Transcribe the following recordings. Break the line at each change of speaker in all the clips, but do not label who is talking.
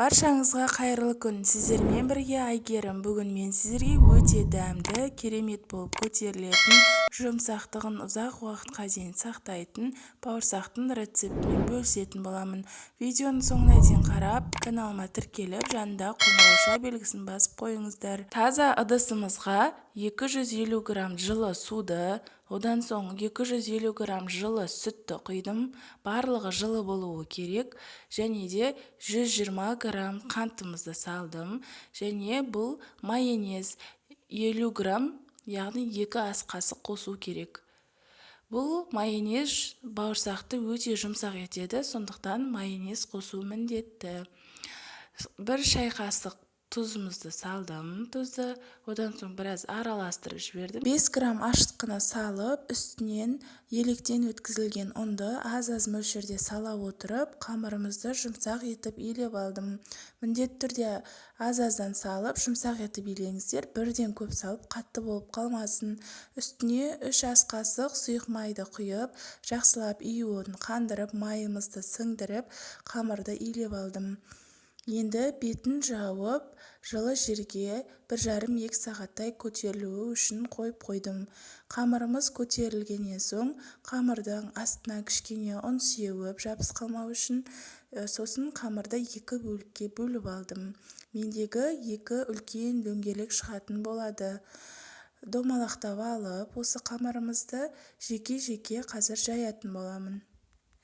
Баршаңызға қайырлы күн. Сіздермен бірге Айгерім. Бүгін мен сіздерге өте дәмді, керемет болып көтерілетін, жұмсақтығын ұзақ уақытқа дейін сақтайтын бауырсақтың рецептімен бөлісетін боламын. Видеоның соңына дейін қарап, каналыма тіркеліп, жанында қоңырауша белгісін басып қойыңыздар. Таза ыдысымызға 250 грамм жылы суды, одан соң 250 грамм жылы сүтті құйдым. Барлығы жылы болуы керек. Және де 120 грамм қантымызды салдым. Және бұл майонез 50 грамм, яғни 2 ас қасық қосу керек. Бұл майонез бауырсақты өте жұмсақ етеді, сондықтан майонез қосу міндетті. 1 шай қасық тұзымызды салдым, тұзды, одан соң біраз араластырып жібердім. 5 грамм ашытқыны салып, үстінен електен өткізілген ұнды аз-аз мөлшерде сала отырып, қамырымызды жұмсақ етіп илеп алдым. Міндетті түрде аз-аздан салып, жұмсақ етіп илеңіздер, бірден көп салып, қатты болып қалмасын. Үстіне 3 ас қасық сұйық майды құйып, жақсылап июын қандырып, майымызды сіңдіріп, қамырды илеп алдым. Енді бетін жауып, жылы жерге 1,5-2 сағаттай көтерілуі үшін қойып қойдым. Қамырымыз көтерілгеннен соң, қамырдың астына кішкене ұн сеуіп, жабыс қалмау үшін, сосын қамырды 2 бөлікке бөліп алдым. Мендегі 2 үлкен дөңгелек шығатын болады. Домалақтап алып, осы қамырымызды жеке-жеке қазір жаятын боламын.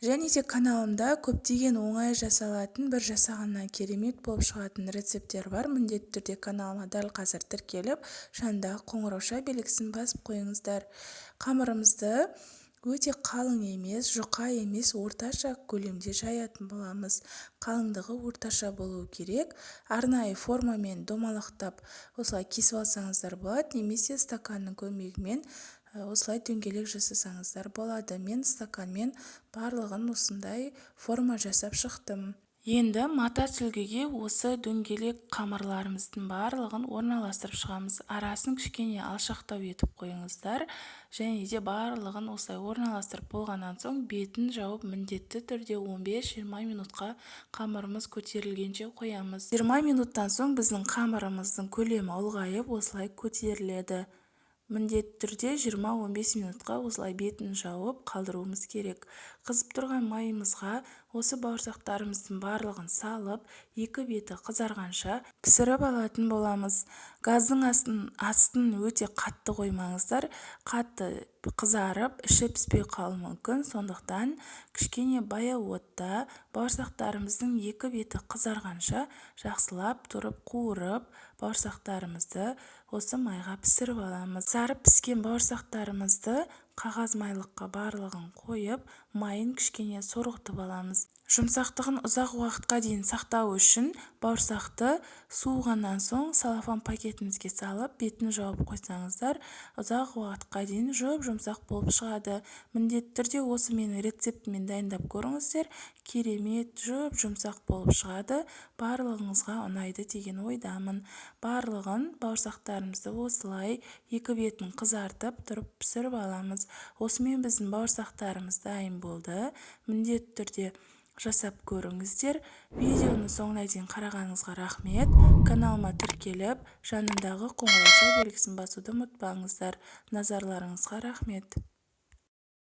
Және де каналымда көптеген оңай жасалатын, бір жасағаннан керемет болып шығатын рецепттер бар. Міндетті түрде каналыма дәл қазір тіркеліп, жанында қоңырауша белгісін басып қойыңыздар. Қамырымызды өте қалың емес, жұқа емес, орташа көлемде жаятын боламыз. Қалыңдығы орташа болуы керек. Арнайы формамен домалақтап осылай кесіп алсаңыздар болады, немесе стаканның көмегімен осылай дөңгелек жасасаңыздар болады. Мен стаканмен барлығын осындай форма жасап шықтым. Енді мата сүлгіге осы дөңгелек қамырларымыздың барлығын орналастырып шығамыз. Арасын кішкене алшақтау етіп қойыңыздар. Және де барлығын осылай орналастырып болғаннан соң бетін жауып міндетті түрде 15-20 минутқа қамырымыз көтерілгенше қоямыз. 20 минуттан соң біздің қамырымыздың көлемі ұлғайып осылай көтеріледі. Міндетті түрде 20-15 минутқа осылай бетін жауып қалдыруымыз керек. Қызып тұрған майымызға осы бауырсақтарымыздың барлығын салып, 2 беті қызарғанша пісіріп алатын боламыз. Газдың астын өте қатты қоймаңыздар. Қатты қызарып, іші піспей қалуы мүмкін. Сондықтан кішкене баяу отта бауырсақтарымыздың 2 беті қызарғанша жақсылап тұрып қуырып, бауырсақтарымызды осы майға пісіріп аламыз. Қызарып піскен бауырсақтарымызды қағаз майлыққа барлығын қойып, майын кішкене сорғытып аламыз. Жұмсақтығын ұзақ уақытқа дейін сақтау үшін бауырсақты суығаннан соң салафан пакетімізге салып, бетін жауып қойсаңыздар, ұзақ уақытқа дейін жұмсақ болып шығады. Міндетті түрде осы менің рецептімен дайындап көріңіздер, керемет жұмсақ болып шығады. Барлығыңызға ұнайды деген ойдамын. Барлығын бауырсақтарымызды осылай 2 бетін қызартып тұрып пісіріп аламыз. Осымен біздің бауырсақтарымыз дайын болды. Міндетті түрде жасап көріңіздер. Видеоны соңына дейін қарағаныңызға рахмет. Каналыма тіркеліп, жанындағы қоңырауша белгісін басуды ұмытпаңыздар. Назарларыңызға рахмет.